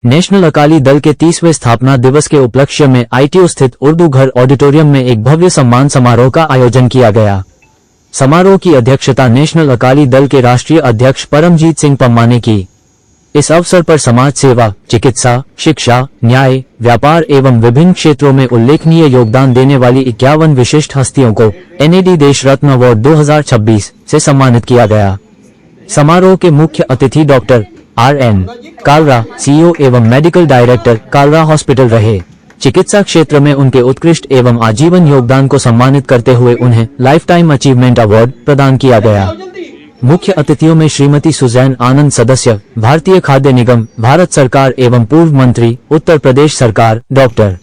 National Akali Dal के 30वें स्थापना दिवस के उपलक्ष्य में आईटीओ स्थित उर्दू घर ऑडिटोरियम में एक भव्य सम्मान समारोह का आयोजन किया गया। समारोह की अध्यक्षता नेशनल अकाली दल के राष्ट्रीय अध्यक्ष परमजीत सिंह पम्मा ने की। इस अवसर पर समाज सेवा, चिकित्सा, शिक्षा, न्याय, व्यापार एवं विभिन्न क्षेत्रों में उल्लेखनीय योगदान देने वाली 51 विशिष्ट हस्तियों को एनएडी देश रत्न अवार्ड 2026 से सम्मानित किया गया। समारोह के मुख्य अतिथि डॉक्टर आर.एन. कालरा, सीईओ एवं मेडिकल डायरेक्टर कालरा हॉस्पिटल रहे। चिकित्सा क्षेत्र में उनके उत्कृष्ट एवं आजीवन योगदान को सम्मानित करते हुए उन्हें लाइफ टाइम अचीवमेंट अवार्ड प्रदान किया गया। मुख्य अतिथियों में श्रीमती सुजैन आनंद, सदस्य, भारतीय खाद्य निगम, भारत सरकार एवं पूर्व मंत्री, उत्तर प्रदेश सरकार, doctor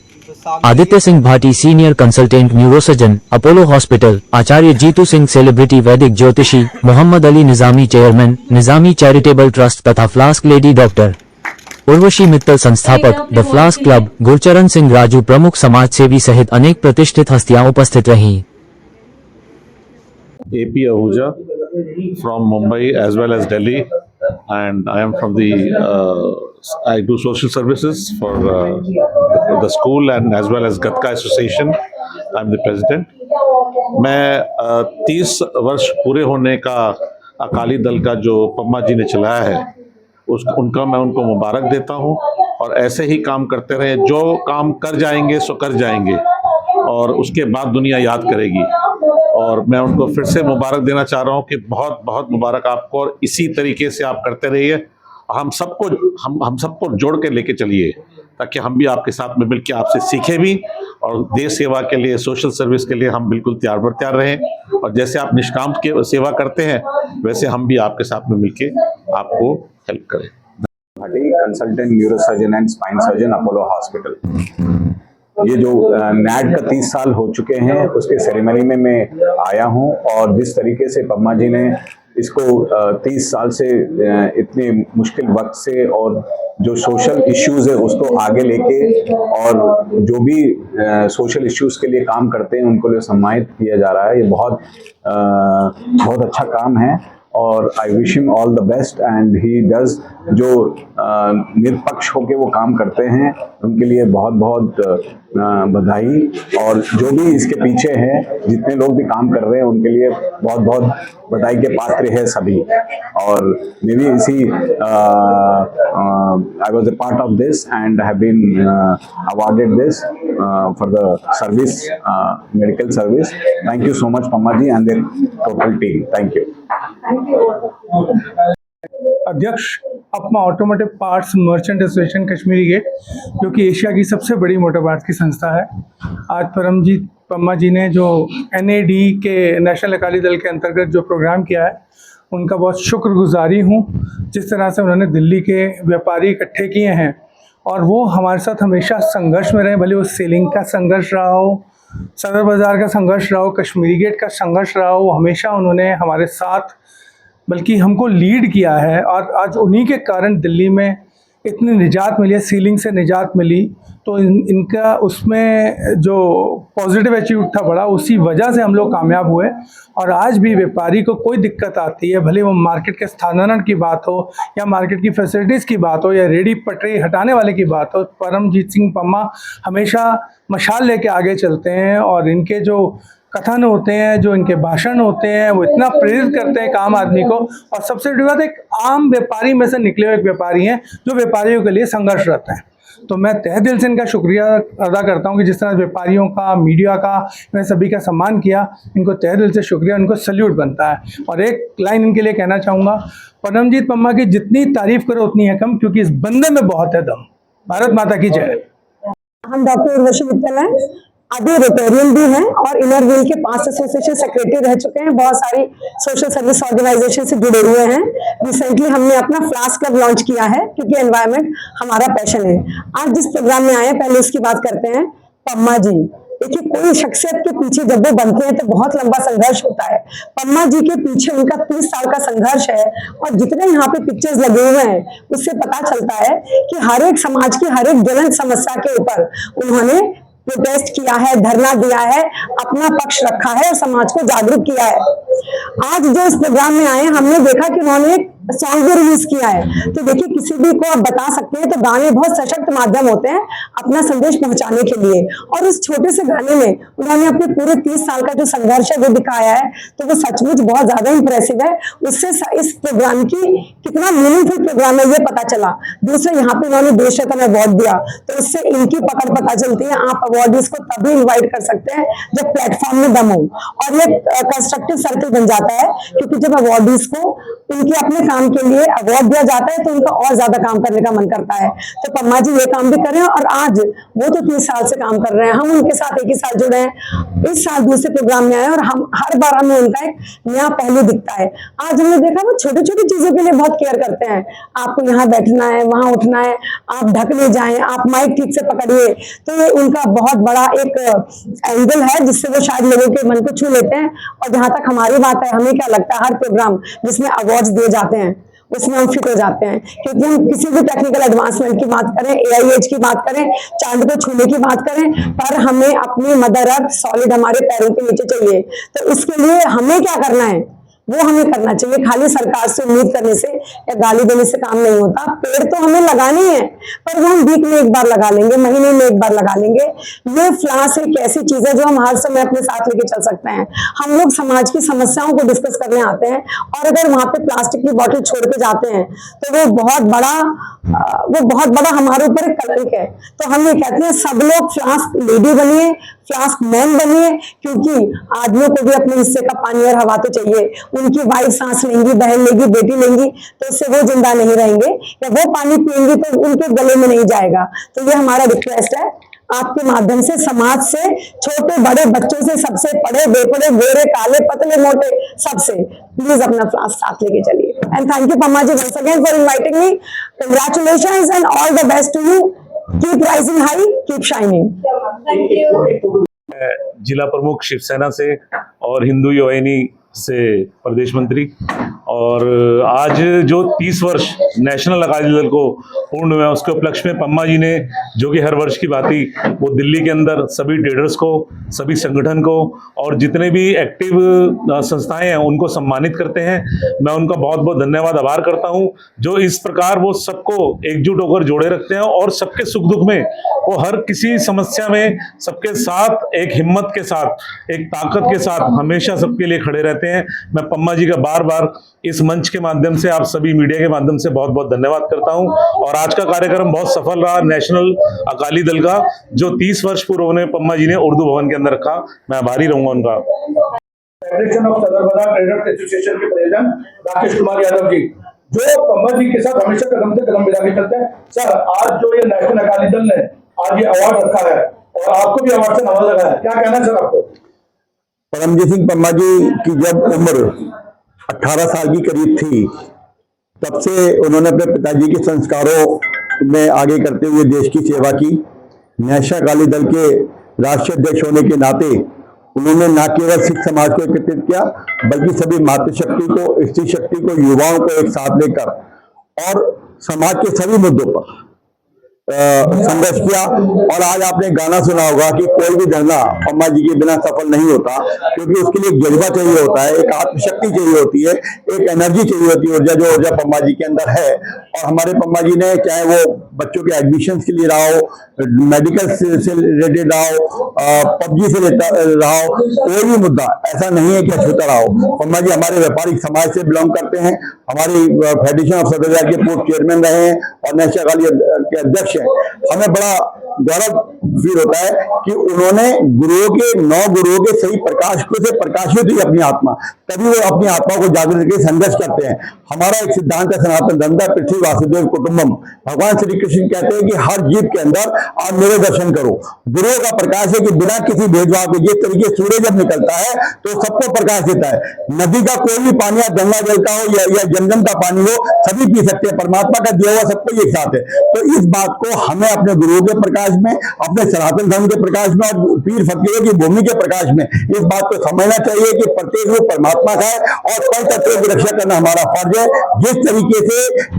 Aditya Singh Bhati, senior consultant neurosurgeon, Apollo hospital, Acharya Jitu Singh, celebrity वैदिक ज्योतिषी, Mohammad Ali Nizami, chairman, Nizami charitable trust तथा flask lady, doctor Urvashi Mittal, संस्थापक, the flask club, Gurcharan Singh Raju, प्रमुख समाजसेवी सहित अनेक प्रतिष्ठित हस्तियां उपस्थित रहीं। AP Ahuja from Mumbai as well as Delhi, and I am from the I do social services for the school and as well as Gatka Association. I am the president. मैं 30 वर्ष पूरे होने का अकाली दल का जो पम्मा जी ने चलाया है उनका मैं उनको मुबारक देता हूं और ऐसे ही काम करते रहे। जो काम कर जाएंगे सो कर जाएंगे और उसके बाद दुनिया याद करेगी। और मैं उनको फिर से मुबारक देना चाह रहा हूं कि बहुत बहुत मुबारक आपको, और इसी तरीके से आप करते रहिए। हम सबको जोड़ के लेके चलिए ताकि हम भी आपके साथ में मिलकर आपसे सीखें भी, और देश सेवा के लिए, सोशल सर्विस के लिए हम बिल्कुल तैयार रहें। और जैसे आप निष्काम के सेवा करते हैं वैसे हम भी आपके साथ में मिलके आपको हेल्प करें। Consultant neurosurgeon and spine surgeon, Apollo hospital. ये जो नैड का 30 साल हो चुके हैं उसके सेरेमनी में मैं आया हूं, और जिस तरीके से पम्मा जी ने इसको 30 साल से इतने मुश्किल वक्त से और जो सोशल इश्यूज है उसको आगे लेके, और जो भी सोशल इश्यूज के लिए काम करते हैं उनको लिए सम्मानित किया जा रहा है। ये बहुत अच्छा काम है और I wish him all the best and he does. जो निरपक्ष होके वो काम करते हैं उनके लिए बहुत बहुत बधाई, और जो भी इसके पीछे हैं, जितने लोग भी काम कर रहे हैं उनके लिए बहुत बहुत बधाई के पात्र है सभी। और मैं भी इसी I was a part of this and have been awarded this for the service, medical service. Thank you so much Pamma ji and their total team. Thank you. अध्यक्ष APMA automotive parts merchant association Kashmiri gate, जो कि Asia की सबसे बड़ी motor parts की संस्था है। आज परमजीत पम्मा जी ने जो एनएडी के नेशनल अकाली दल के अंतर्गत जो प्रोग्राम किया है उनका बहुत शुक्रगुजारी हूँ। जिस तरह से उन्होंने दिल्ली के व्यापारी इकट्ठे किए हैं और वो हमारे साथ हमेशा संघर्ष में रहे, भले वो सेलिंग का संघर्ष रहा हो, सदर बाज़ार का संघर्ष रहा हो, कश्मीरी गेट का संघर्ष रहा हो, हमेशा उन्होंने हमारे साथ बल्कि हमको लीड किया है। और आज उन्हीं के कारण दिल्ली में इतनी निजात मिली है, सीलिंग से निजात मिली, तो इनका उसमें जो पॉजिटिव एटीट्यूड था बड़ा, उसी वजह से हम लोग कामयाब हुए। और आज भी व्यापारी को कोई दिक्कत आती है, भले वो मार्केट के स्थानांतरण की बात हो या मार्केट की फैसिलिटीज़ की बात हो या रेडी पटरी हटाने वाले की बात हो, परमजीत सिंह पम्मा हमेशा मशाल लेके आगे चलते हैं। और इनके जो कथन होते हैं, जो इनके भाषण होते हैं, वो इतना प्रेरित करते हैं एक आम आदमी को। और सबसे बड़ी बात, एक आम व्यापारी में से निकले हुए एक व्यापारी हैं जो व्यापारियों के लिए संघर्षरत हैं। तो मैं तहे दिल से इनका शुक्रिया अदा करता हूं कि जिस तरह व्यापारियों का, मीडिया का, मैंने सभी का सम्मान किया, इनको तहे दिल से शुक्रिया, इनको सल्यूट बनता है। और एक लाइन इनके लिए कहना चाहूँगा, परमजीत पम्मा की जितनी तारीफ करो उतनी है कम, क्योंकि इस बंदे में बहुत है दम। भारत माता की जय। हम डॉक्टर उर्वशी मित्तल हैं, अभी रोटेरियन भी हैं और इनर व्हील के 5 एसोसिएशन सेक्रेटरी रह चुके हैं। बहुत सारी सोशल सर्विस ऑर्गेनाइजेशन से जुड़े हुए हैं। रिसेंटली हमने अपना फ्लास्क क्लब लॉन्च किया है क्योंकि एनवायरनमेंट हमारा पैशन है। आज जिस प्रोग्राम में आए हैं पहले उसकी बात करते हैं। पम्मा जी, देखिए कोई शख्सियत के पीछे जब वो बनते हैं तो बहुत लंबा संघर्ष होता है। पम्मा जी के पीछे उनका 30 साल का संघर्ष है, और जितने यहाँ पे पिक्चर्स लगे हुए हैं उससे पता चलता है कि हर एक समाज की हर एक ज्वलंत समस्या के ऊपर उन्होंने प्रोटेस्ट किया है, धरना दिया है, अपना पक्ष रखा है और समाज को जागरूक किया है। आज जो इस प्रोग्राम में आए हमने देखा कि उन्होंने एक सॉन्ग भी रिलीज किया है। तो देखिए किसी भी को आप बता सकते हैं, तो गाने बहुत सशक्त माध्यम होते हैं अपना संदेश पहुंचाने के लिए। और उस छोटे से गाने में उन्होंने अपने पूरे 30 साल का जो संघर्ष है वो दिखाया है, तो वो सचमुच बहुत ज्यादा इंप्रेसिव है। उससे इस प्रोग्राम की कितना मीनिंगफुल प्रोग्राम है ये पता चला। दूसरा यहाँ पे उन्होंने देश रत्न अवार्ड दिया, तो उससे इनकी पकड़ पता चलती है। आप अवार्डीज को तभी इन्वाइट कर सकते हैं जब प्लेटफॉर्म में दम हो, और ये कंस्ट्रक्टिव सर्कल बन जाता है, क्योंकि जब अवार्डीज को उनके अपने काम के लिए अवार्ड दिया जाता है तो उनका और ज्यादा काम करने का मन करता है। तो पम्मा जी ये काम भी कर रहे हैं, और आज वो तो 30 साल से काम कर रहे हैं, हम उनके साथ एक ही साथ जुड़े हैं। इस साल दूसरे प्रोग्राम में आए और हम हर बार हमें उनका एक नया पहलू दिखता है। आज हमने देखा वो छोटी छोटी चीजों के लिए बहुत केयर करते हैं। आपको यहाँ बैठना है, वहां उठना है, आप ढक ले जाएं, आप माइक ठीक से पकड़िए, तो ये उनका बहुत बड़ा एक एंगल है जिससे वो शायद लोगों के मन को छू लेते हैं। और जहां तक हमारी बात है, हमें क्या लगता है हर प्रोग्राम जिसमें अवार्ड्स दिए जाते हैं उसमें हम फिट हो जाते हैं, क्योंकि हम किसी भी टेक्निकल एडवांसमेंट की बात करें, AIH की बात करें, चांद को छूने की बात करें, पर हमें अपनी मदर अर्थ सॉलिड हमारे पैरों के नीचे चाहिए। तो इसके लिए हमें क्या करना है वो हमें करना चाहिए। खाली सरकार से उम्मीद करने से या गाली देने से काम नहीं होता। पेड़ तो हमें लगाने ही है, पर वो हम वीक में एक बार लगा लेंगे, महीने में एक बार लगा लेंगे। ये फ्लास एक ऐसी चीज है जो हम हर समय अपने साथ लेके चल सकते हैं। हम लोग समाज की समस्याओं को डिस्कस करने आते हैं, और अगर वहां पे प्लास्टिक की बोतल छोड़ के जाते हैं तो वो बहुत बड़ा हमारे ऊपर एक कलंक है। तो हम ये कहते हैं सब लोग फ्लास्क लेडी बनिए, फ्लास्क मैन बनिए, क्योंकि आदमियों को भी अपने हिस्से का पानी और हवा तो चाहिए। उनकी वाइफ सांस लेंगी, बहन लेगी, बेटी लेंगी, तो इससे वो जिंदा नहीं रहेंगे, या वो पानी पिएंगी तो उनके गले में नहीं जाएगा। तो ये हमारा रिक्वेस्ट है आपके माध्यम से, समाज से, छोटे बड़े बच्चों से, सबसे पढ़े बेपढ़े, गोरे काले पतले मोटे, सबसे प्लीज अपना फ्लास्क साथ लेके चलिए। And thank you Pamma ji once again for inviting me. Congratulations and all the best to you. Keep rising high, keep shining. जिला प्रमुख शिवसेना से और हिंदू योजनी से प्रदेश मंत्री, और आज जो 30 वर्ष नेशनल अकाली दल को पूर्ण हुआ, उसके उपलक्ष्य में पम्मा जी ने, जो कि हर वर्ष की भांति वो दिल्ली के अंदर सभी ट्रेडर्स को, सभी संगठन को और जितने भी एक्टिव संस्थाएं हैं उनको सम्मानित करते हैं। मैं उनका बहुत बहुत धन्यवाद आभार करता हूं, जो इस प्रकार वो सबको एकजुट होकर जोड़े रखते हैं और सबके सुख दुख में वो हर किसी समस्या में सबके साथ एक हिम्मत के साथ, एक ताकत के साथ हमेशा सबके लिए खड़े रहते हैं। मैं पम्मा जी का बार बार इस मंच के माध्यम से, आप सभी मीडिया के माध्यम से बहुत बहुत धन्यवाद करता हूं। और आज का कार्यक्रम बहुत सफल रहा नेशनल अकाली दल का, जो 30 वर्ष पूर्व ने पम्मा जी ने उर्दू भवन के अंदर रखा। मैं आभारी रहूंगा उनका। फेडरेशन ऑफ सदरबदा ट्रेडर्स एसोसिएशन के प्रेसिडेंट राकेश कुमार यादव जी, जो पम्मा जी के साथ हमेशा कदम से कदम मिला के चलते हैं। सर, आज जो ये नेशनल अकाली दल ने आज ये अवार्ड रखा है और आपको भी अवार्ड से नवाजा गया है, क्या कहना है सर आपको? परमजीत सिंह पम्मा जी की जब उम्र 18 साल की करीब थी, तब से उन्होंने अपने पिताजी के संस्कारों में आगे करते हुए देश की सेवा की। नेशनल अकाली दल के राष्ट्रीय अध्यक्ष होने के नाते उन्होंने न केवल सिख समाज को एकत्रित किया, बल्कि सभी मातृशक्ति को, स्त्री शक्ति को, युवाओं को एक साथ लेकर और समाज के सभी मुद्दों पर संघर्ष किया। और आज आपने गाना सुना होगा कि कोई भी धरना पम्मा जी के बिना सफल नहीं होता, क्योंकि उसके लिए एक जज्बा चाहिए होता है, एक आत्मशक्ति चाहिए होती है, एक एनर्जी चाहिए होती है, ऊर्जा, जो ऊर्जा पम्मा जी के अंदर है। और हमारे पम्मा जी ने, चाहे वो बच्चों के एडमिशन के लिए रहा हो, मेडिकल से रिलेटेड रहा हो, पबजी से रहा हो, कोई भी मुद्दा ऐसा नहीं है कि अछूता रहा हो। पम्मा जी हमारे व्यापारिक समाज से बिलोंग करते हैं, हमारी फेडरेशन ऑफ सदरबदा के पूर्व चेयरमैन रहे हैं और नेशनल अकाली के अध्यक्ष। हमें बड़ा गौरव फील होता है कि उन्होंने गुरुओं के, 9 गुरुओं के सही प्रकाश को से प्रकाशित हुई अपनी आत्मा, तभी वो अपनी आत्मा को जागृत करके संघर्ष करते हैं। हमारा एक सिद्धांत है सनातन धर्म का, पृथ्वी वासुदेव कुटुंबम। भगवान श्री कृष्ण कहते हैं कि हर जीव के अंदर आप मेरे दर्शन करो। गुरुओं का प्रकाश है कि बिना किसी भेदभाव के, जिस तरीके सूर्य जब निकलता है तो सबको प्रकाश देता है। नदी का कोई भी पानी या गंगा जल का हो या जमजम का पानी हो, सभी पी सकते हैं। परमात्मा का दिया हुआ सबको एक साथ है। तो इस बात को हमें अपने गुरुओं के प्रकाश प्रकाश में, अपने सनातन धर्म के प्रकाश में और पीर फकीरों की भूमि के प्रकाश में इस बात को समझना चाहिए कि प्रत्येक रूप परमात्मा का है और पंचतत्वों की रक्षा करना हमारा फर्ज है। जिस तरीके से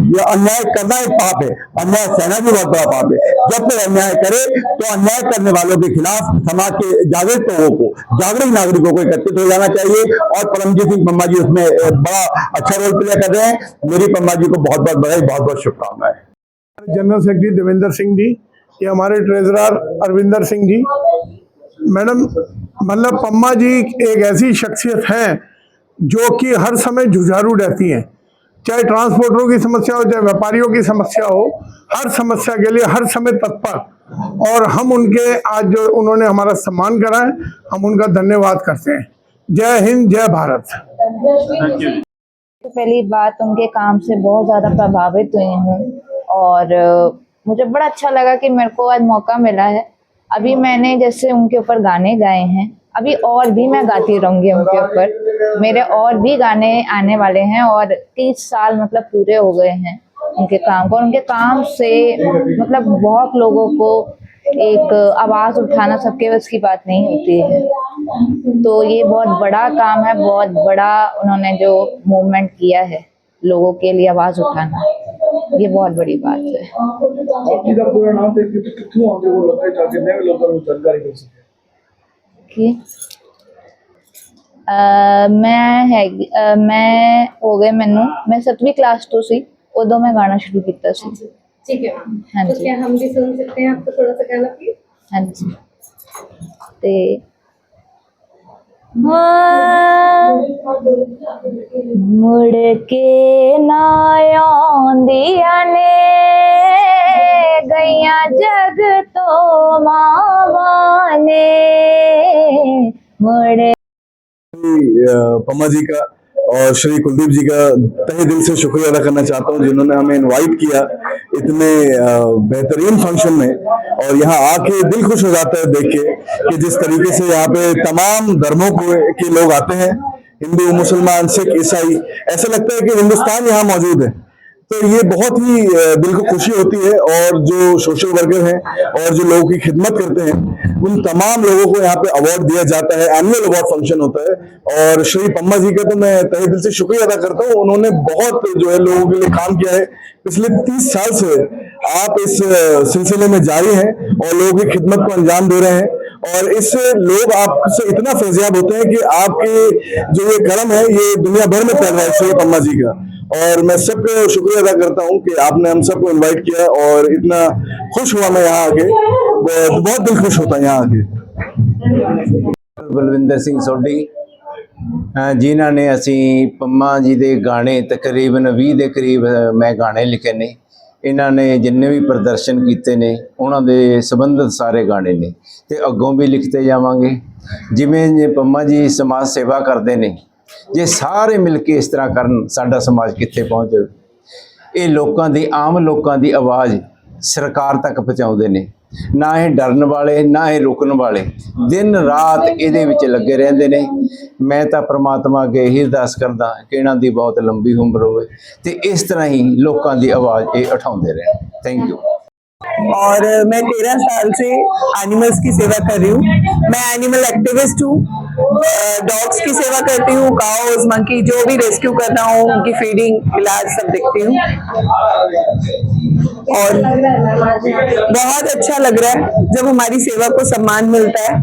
यह अन्याय करना एक पाप है, अन्याय सहना भी बहुत बड़ा पाप है। जब कोई अन्याय करे तो अन्याय करने वालों के खिलाफ समाज के जागृत लोगों को, जागरूक नागरिकों को एकत्रित हो जाना चाहिए और परमजीत सिंह पम्मा जी उसमें बड़ा अच्छा रोल प्ले कर रहे हैं। मेरी पम्मा जी को बहुत बहुत बधाई, बहुत बहुत शुभकामनाएं। जनरल सेक्रेटरी देवेंद्र सिंह जी, ये हमारे ट्रेजरर अरविंदर सिंह जी। मैडम, मतलब पम्मा जी एक ऐसी शख्सियत हैं जो कि हर समय जुझारू रहती हैं, चाहे ट्रांसपोर्टरों की समस्या हो, चाहे व्यापारियों की समस्या हो, हर समस्या के लिए हर समय तत्पर। और हम उनके आज जो उन्होंने हमारा सम्मान करा है, हम उनका धन्यवाद करते हैं। जय हिंद, जय भारत। पहली बात, उनके काम से बहुत ज़्यादा प्रभावित हुई हूँ और मुझे बड़ा अच्छा लगा कि मेरे को आज मौका मिला है। अभी मैंने जैसे उनके ऊपर गाने गाए हैं, अभी और भी मैं गाती रहूँगी उनके ऊपर। मेरे और भी गाने आने वाले हैं और 30 साल मतलब पूरे हो गए हैं उनके काम को। उनके काम से मतलब बहुत लोगों को एक आवाज़ उठाना सबके बस की बात नहीं होती है, तो ये बहुत बड़ा काम है, बहुत बड़ा उन्होंने जो मूवमेंट किया है लोगों के लिए आवाज़ उठाना, ये बहुत बड़ी बात है। आपका पूरा नाम देख के कितने आगे वो लगता है ताकि नए लोगों को जानकारी मिल सके कि मैं हो गए मैं 7वीं क्लास तो सी उदो मैं गाना शुरू किया सी। ठीक है मैम, हाँ तो जी। क्या हम भी सुन सकते हैं आपको थोड़ा सा गाना प्लीज? हाँ जी। ते हाँ, मुड़ के ना आउंदियां ने गईयां जग तो मावां ने मुड़। पम्मा जी का और श्री कुलदीप जी का तहे दिल से शुक्रिया अदा करना चाहता हूँ जिन्होंने हमें इनवाइट किया इतने बेहतरीन फंक्शन में। और यहाँ आके दिल खुश हो जाता है देख के कि जिस तरीके से यहाँ पे तमाम धर्मों के लोग आते हैं, हिंदू, मुसलमान, सिख, ईसाई, ऐसा लगता है कि हिंदुस्तान यहाँ मौजूद है। तो ये बहुत ही दिल को खुशी होती है। और जो सोशल वर्कर हैं और जो लोगों की खिदमत करते हैं उन तमाम लोगों को यहाँ पे अवार्ड दिया जाता है, एनुअल अवार्ड फंक्शन होता है। और श्री पम्मा जी का तो मैं तहे दिल से शुक्रिया अदा करता हूँ। उन्होंने बहुत जो है लोगों के लिए काम किया है। पिछले 30 साल से आप इस सिलसिले में जारी हैं और लोगों की खिदमत को अंजाम दे रहे हैं और इससे लोग आपसे इतना फैज़याब होते हैं कि आपके जो ये कर्म है ये दुनिया भर में फैल रहा है श्री पम्मा जी का। और मैं सबको शुक्रिया अदा करता हूँ कि आपने हम सबको इनवाइट किया और इतना खुश हुआ मैं यहाँ आके, बहुत दिल खुश होता है यहाँ आके। बलविंदर सिंह सोढी जिन्हां ने असी पम्मा जी दे गाने तकरीबन 20 ਦੇ करीब मैं गाने लिखे ने। इन्हां ने जिन्ने भी प्रदर्शन किए ने उन्हां दे संबंधित सारे गाने ने ते अगों भी लिखते जावांगे। जिवें पम्मा जी समाज सेवा करते ने, जे सारे मिल के इस तरह करन साडा समाज कित्थे पहुँच जाए। ये लोकां दी, आम लोकां दी आवाज़ सरकार तक पहुँचाउंदे ने, ना ये डरन वाले ना ये रुकन वाले, दिन रात इहदे विच लगे रहिंदे ने। मैं तो परमात्मा अगे यही अरदास करदा कि इन्हां दी बहुत लंबी उम्र होवे ते इस तरह ही लोकां दी आवाज़ ये उठाउंदे रहन। Thank you. और मैं 13 साल से एनिमल्स की सेवा कर रही हूँ। मैं एनिमल एक्टिविस्ट हूँ, डॉग्स की सेवा करती हूँ, काउस, मंकी, जो भी रेस्क्यू करना हो उनकी फीडिंग, इलाज सब देखती हूँ। और बहुत अच्छा लग रहा है जब हमारी सेवा को सम्मान मिलता है।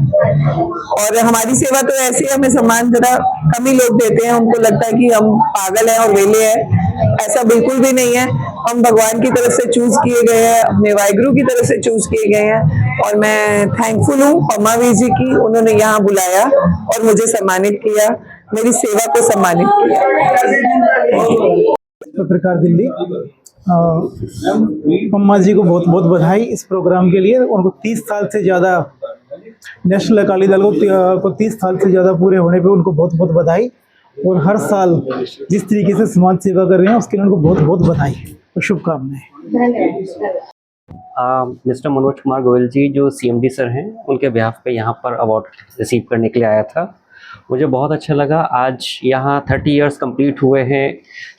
और हमारी सेवा तो ऐसे हमें सम्मान जरा कम ही लोग देते हैं, उनको लगता है कि हम पागल हैं और वेले हैं। ऐसा बिल्कुल भी नहीं है। हम भगवान की तरफ से चूज किए गए हैं, अपने वाहिगुरु की तरफ से चूज किए गए हैं। और मैं थैंकफुल हूँ पम्मा वी जी की, उन्होंने यहाँ बुलाया और मुझे सम्मानित किया, मेरी सेवा को सम्मानित किया। पत्रकार दिल्ली, पम्मा जी को बहुत बहुत बधाई इस प्रोग्राम के लिए। उनको 30 साल से ज़्यादा, नेशनल अकाली दल को 30 साल से ज़्यादा पूरे होने पे उनको बहुत बहुत बधाई। और हर साल जिस तरीके से समाज सेवा कर रहे हैं उसके लिए उनको बहुत बहुत बधाई और शुभकामनाएं। मिस्टर मनोज कुमार गोयल जी जो CMD सर हैं, उनके बिहाफ पे यहाँ पर अवार्ड रिसीव करने के लिए आया था। मुझे बहुत अच्छा लगा। आज यहाँ 30 इयर्स कंप्लीट हुए हैं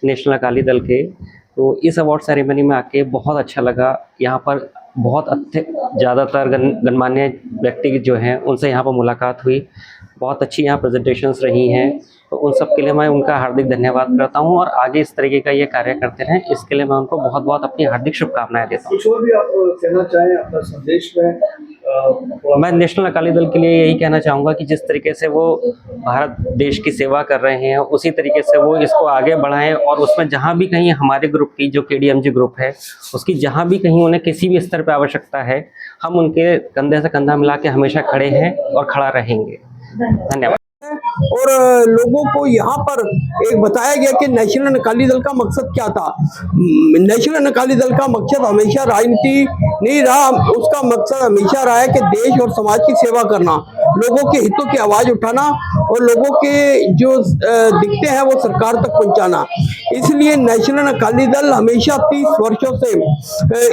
नेशनल अकाली दल के, तो इस अवार्ड सेरेमनी में आके बहुत अच्छा लगा। यहाँ पर बहुत ज़्यादातर गणमान्य व्यक्ति जो हैं उनसे यहाँ पर मुलाकात हुई। बहुत अच्छी यहाँ प्रेजेंटेशंस रही हैं, तो उन सब के लिए मैं उनका हार्दिक धन्यवाद करता हूँ और आगे इस तरीके का ये कार्य करते रहें, इसके लिए मैं उनको बहुत बहुत अपनी हार्दिक शुभकामनाएं देता हूँ। कुछ और भी आप कहना चाहें अपना संदेश में? मैं नेशनल अकाली दल के लिए यही कहना चाहूँगा कि जिस तरीके से वो भारत देश की सेवा कर रहे हैं उसी तरीके से वो इसको आगे बढ़ाएं और उसमें जहाँ भी कहीं हमारे ग्रुप की जो KDMG ग्रुप है उसकी जहाँ भी कहीं उन्हें किसी भी स्तर पर आवश्यकता है, हम उनके कंधे से कंधा मिला के हमेशा खड़े हैं और खड़ा रहेंगे। धन्यवाद। और लोगों को यहाँ पर एक बताया गया कि नेशनल अकाली दल का मकसद क्या था। नेशनल अकाली दल का मकसद हमेशा राजनीति नहीं रहा, उसका मकसद हमेशा रहा है कि देश और समाज की सेवा करना, लोगों के हितों की आवाज़ उठाना और लोगों के जो दिखते हैं वो सरकार तक पहुँचाना। इसलिए नेशनल अकाली दल हमेशा 30 वर्षों से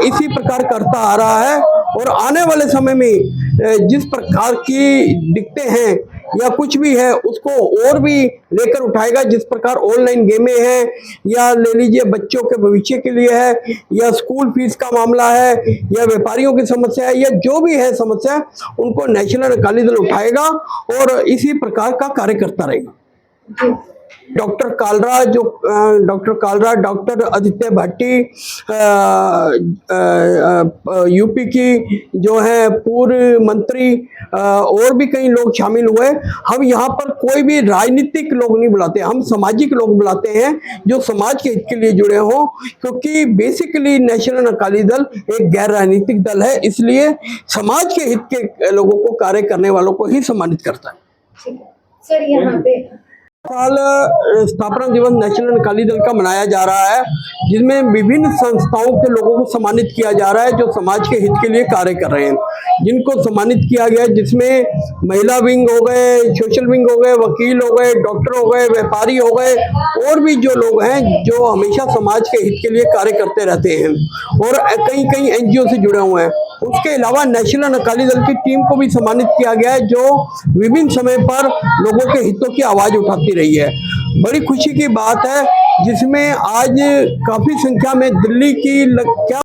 इसी प्रकार करता आ रहा है और आने वाले समय में जिस प्रकार की दिखते हैं या कुछ भी है उसको और भी लेकर उठाएगा। जिस प्रकार ऑनलाइन गेमें हैं या ले लीजिए बच्चों के भविष्य के लिए है या स्कूल फीस का मामला है या व्यापारियों की समस्या है या जो भी है समस्या, उनको नेशनल अकाली दल उठाएगा और इसी प्रकार का कार्य करता रहेगा। डॉक्टर कालरा डॉक्टर आदित्य भट्टी यूपी की जो है पूर्व मंत्री और भी कई लोग शामिल हुए। हम यहाँ पर कोई भी राजनीतिक लोग नहीं बुलाते, हम सामाजिक लोग बुलाते हैं जो समाज के हित के लिए जुड़े हों, क्योंकि बेसिकली नेशनल अकाली दल एक गैर राजनीतिक दल है, इसलिए समाज के हित के लोगों को कार्य करने वालों को ही सम्मानित करता है। सर यहाँ पे साल स्थापना दिवस नेशनल अकाली दल का मनाया जा रहा है, जिसमें विभिन्न संस्थाओं के लोगों को सम्मानित किया जा रहा है जो समाज के हित के लिए कार्य कर रहे हैं। जिनको सम्मानित किया गया जिसमें महिला विंग हो गए, सोशल विंग हो गए, वकील हो गए, डॉक्टर हो गए, व्यापारी हो गए और भी जो लोग हैं जो हमेशा समाज के हित के लिए कार्य करते रहते हैं और कई NGO से जुड़े हुए हैं। उसके अलावा नेशनल अकाली दल की टीम को भी सम्मानित किया गया है जो विभिन्न समय पर लोगों के हितों की आवाज उठाती रही है। बड़ी खुशी की बात है जिसमें आज काफी संख्या में दिल्ली की क्या